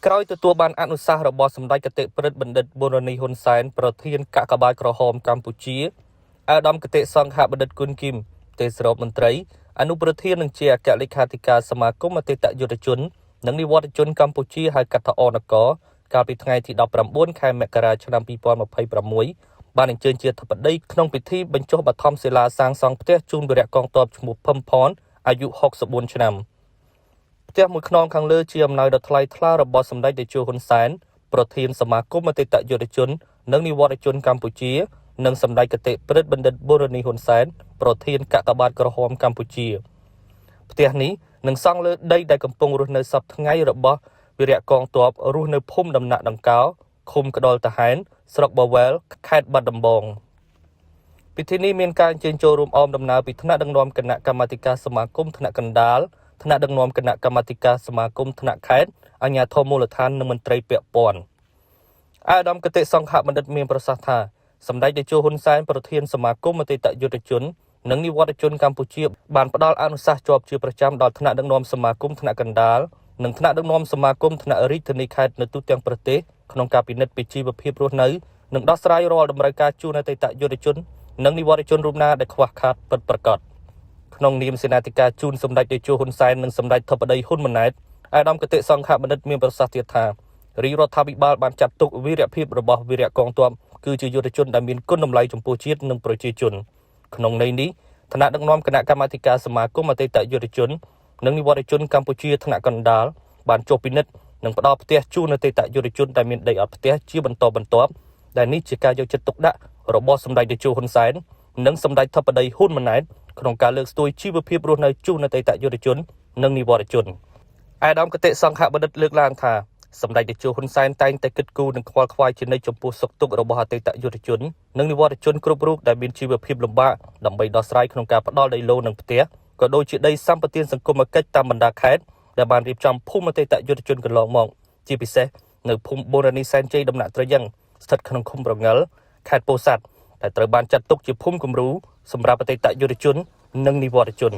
ក្រោយទទួលបានអនុសាសន៍របស់សម្ដេចគតិប្រិទ្ធបណ្ឌិតប៊ុនរនីហ៊ុនសែនប្រធានកាកបាទក្រហមកម្ពុជាអាដាមគតិសង្ឃបណ្ឌិតគុណគីមទេសរដ្ឋមន្ត្រីអនុប្រធាននិងជាអគ្គលេខាធិការសមាគមអតីតយុទ្ធជននិងនិវត្តជនកម្ពុជាហៅកាត់ថាអនកកាលពីថ្ងៃទី19ខែមករាឆ្នាំ2026បានអញ្ជើញជាធិបតីក្នុងពិធីបញ្ចុះបឋមសិលាសាងសង់ផ្ទះជូនវីរៈកងទ័ពឈ្មោះភឹមផនអាយុ64ឆ្នាំផ្ទះមួយខ្នងខាងលើជាអំណោយដ៏ថ្លៃថ្លារបស់សម្ដេចតេជោហ៊ុនសែនប្រធានសមាគមអតីតយុទ្ធជននិងនិវត្តជនកម្ពុជានិងសម្ដេចគតិប្រិទ្ធបណ្ឌិតប៊ុនរនីហ៊ុនសែនប្រធានកាកបាទក្រហមកម្ពុជាផ្ទះនេះនឹងសង់លើដីដែលកំពុងរស់នៅសពថ្ងៃរបស់វីរៈកងទ័ពរស់នៅភូមិដំណាក់ដង្កោឃុំក្ដុលតាហានស្រុកបាវែលខេត្តបាត់ដំបងពិធីនេះមានការអញ្ជើញចូលរួមអមដំណើរពីថ្នាក់ដឹកនាំគណៈកម្មាធិការសមាគមថ្នាក់កណ្ដាលថ្នាក់ដឹកនាំគណៈកម្មាធិការសមាគមថ្នាក់ខេត្តអាជ្ញាធរមូលដ្ឋាននិងមន្ត្រីពាក់ព័ន្ធអាដាមគតិសង្ឃបណ្ឌិតមានប្រសាសន៍ថាសម្ដេចតេជោហ៊ុនសែនប្រធានសមាគមអតីតយុទ្ធជននិងនិវត្តជនកម្ពុជាបានផ្ដល់អនុសាសន៍ជាប់ជាប្រចាំដល់ថ្នាក់ដឹកនាំសមាគមថ្នាក់កណ្ដាលនិងថ្នាក់ដឹកនាំសមាគមថ្នាក់រាជធានីខេត្តនៅទូទាំងប្រទេសក្នុងការពិនិត្យពីជីវភាពរស់នៅនិងដោះស្រាយរាល់តម្រូវការជូនអតីតយុទ្ធជននិងនិវត្តជនរូបណាដែលខ្វះខាតពិតប្រាកដក្នុងនាមសេនាធិការជូនសម្ដេចតេជោហ៊ុនសែននិងសម្ដេចធិបតីហ៊ុនម៉ាណែតអាដាមគតិសង្ឃបណ្ឌិតមានប្រសាសន៍ទៀតថារាជរដ្ឋាភិបាលបានចាត់ទុកវីរភាពរបស់វីរៈកងទ័ពគឺជាយុទ្ធជនដែលមានគុណតម្លៃចំពោះជាតិនិងប្រជាជនក្នុងន័យនេះថ្នាក់ដឹកនាំគណៈកម្មាធិការសមាគមអតីតយុទ្ធជននិងនិវត្តជនកម្ពុជាថ្នាក់កណ្ដាលបានចុះពិនិត្យនិងផ្ដល់ផ្ទះជូនអតីតយុទ្ធជនដែលមានដីអត់ផ្ទះជាបន្តបន្ទាប់ដែលនេះជាការយកចិត្តទុកដាក់របស់សម្ដេចតេជោហ៊ុនសែននិងសម្ដេចធិបតីហ៊ុនម៉ាណែតក្នុងការលើកស្ទួយជីវភាពរស់នៅជូនអតីតយុទ្ធជននិងនិវត្តជនអាដាមគតិសង្ឃបណ្ឌិតលើកឡើងថាសម្ដេចតេជោហ៊ុនសែនតែងតែគិតគូរនិងខ្វល់ខ្វាយជានិច្ចចំពោះសុខទុក្ខរបស់អតីតយុទ្ធជននិងនិវត្តជនគ្រប់រូបដែលមានជីវភាពលំបាកដើម្បីដោះស្រាយក្នុងការផ្ដល់ដីឡូនិងផ្ទះក៏ដូចជាដីសម្បត្តិសង្គមគិច្ចតាមបណ្ដាខេត្តដែលបានរៀបចំភូមិអតីតយុទ្ធជនកន្លងមកជាពិសេសនៅភូមិបូរនីសែនជ័យដំណាក់ត្រយឹងស្ថិតក្នុងឃុំប្រងិលខេត្តពោធិ៍សាត់ដែលត្រូវបានចាត់ទុកជាភូមិគំរូសម្រាប់អតីតយុទ្ធជននិងនិវត្តជន